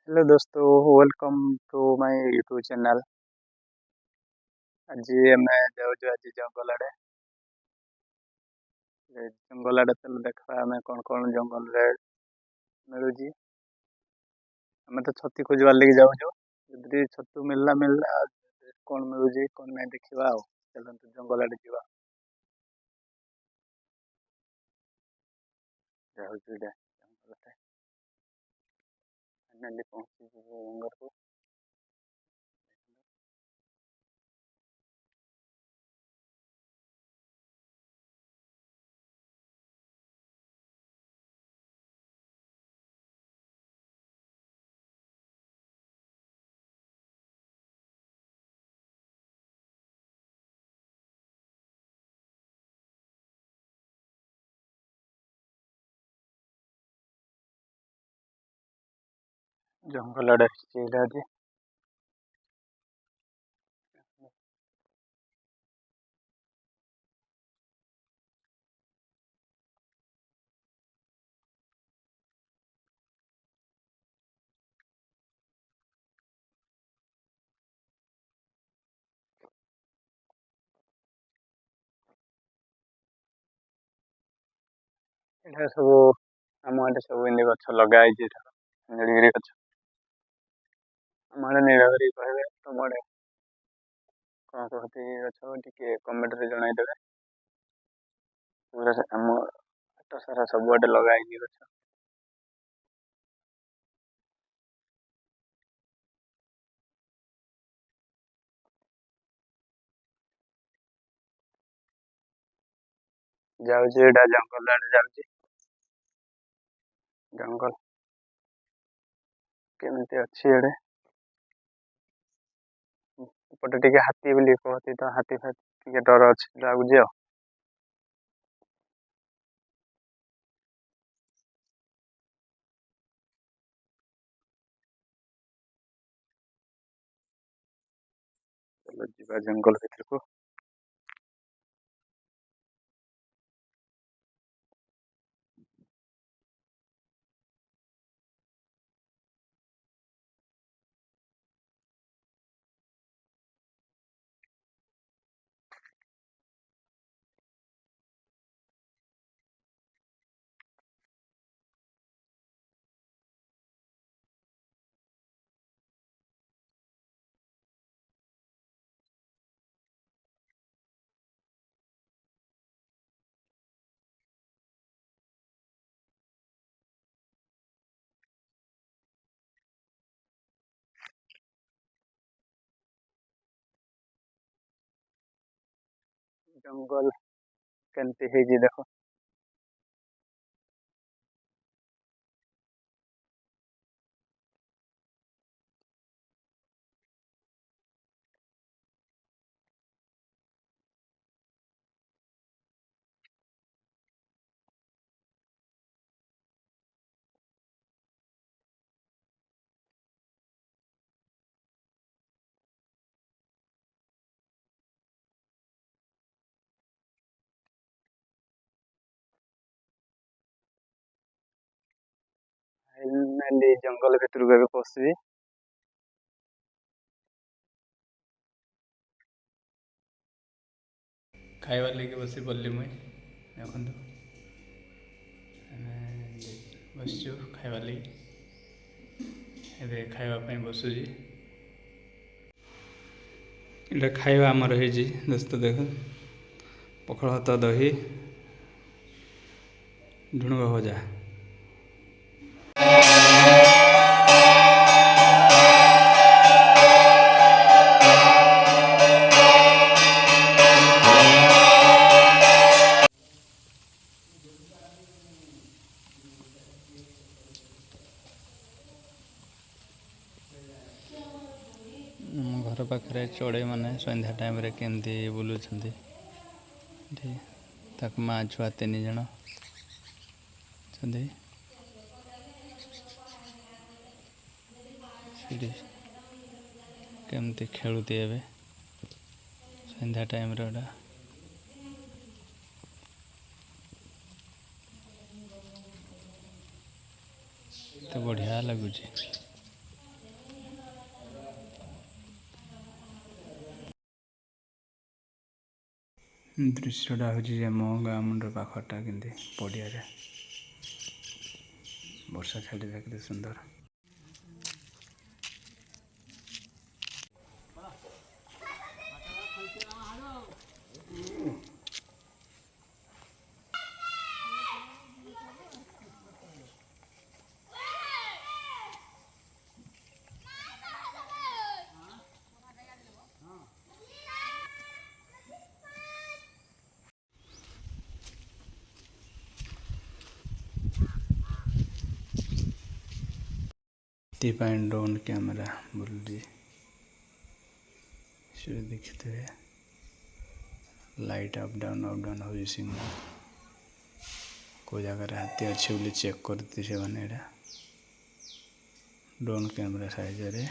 Hello दोस्तों, welcome to my YouTube channel. आज मैं जाऊँ आज जंगल आड़े। जंगल आड़े चलो देखा आम कौन कौन जंगल रे मिलूची। आम तो छती खोजबार लगे जाऊँ, जदि छतु मिलला मिलला, कौन मिलूची कौन नहीं देखा। चलते जंगल आड़े जावा। जाऊँ जंगल पहुंची जंगल को। जंगल आड़े आज ये सब आम आड़े सब इन गच लगे नीलगिरी गच। आम आड़े नीलगिरी कहे तुम आड़े कौन कहती गच टे कमेंट रे जनईदेवे। पूरा आम हाट सारा सबुआडे लगाई गछ। जाऊँ एटा जंगल आड़े जाऊँ। जंगल केमती अच्छी एडे पटे टिके हाथी बोली कहती तो हाथी फाथी टिके डर अच्छे लगुच। चलो जीवा जंगल भीतर को। जंगल केमती है देखो। जंगल भीतर को पशि खाइबार लगे बस पड़ली मुई देखु बस खाइबार लगे ए खावाई बसुची। इटा खाଇବା आमर है दोस्त देख पखाल भात दही ढुणुग भजा। घर पाखे चढ़ई मैंने सन्ध्या टाइम रे केमती बुलूं माँ छुआ 3 जन केमती खेलुती एवं सन्ध्या टाइम रे तो बढ़िया लगुच। दृश्यटा हूँ मो गाँ मुंडर पाखटा कि पड़िया वर्षा छाड़ी देखते सुंदर ड्रोन कैमरा बुल्ली देखते लाइट अप डाउन हो सिग्नल को जगह हाथी अच्छे बोली चेक करते से मैंने ड्रोन कैमरा साइज रे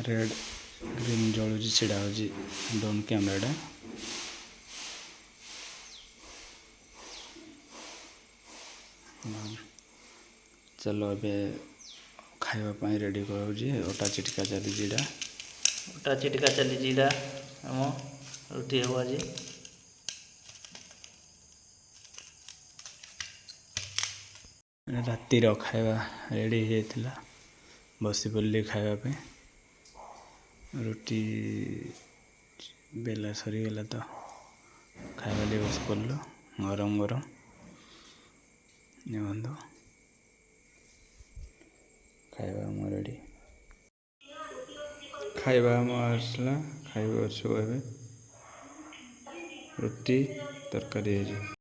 रेड ग्रीन जलू छिड़ा हो ड्रोन कैमराटा चलो ए खावाई रेडी कर अटा चिटका चली अटा चिटका चली जीरा आम रुटी हम आज रातिर खावा रेडी होता बसी पड़े खावाई रुटी बेला सरीगला तो खावा लिए बस पड़ल गरम गरम बंधु खावा रेडी खावा आसला खावा रुटी तरकारी।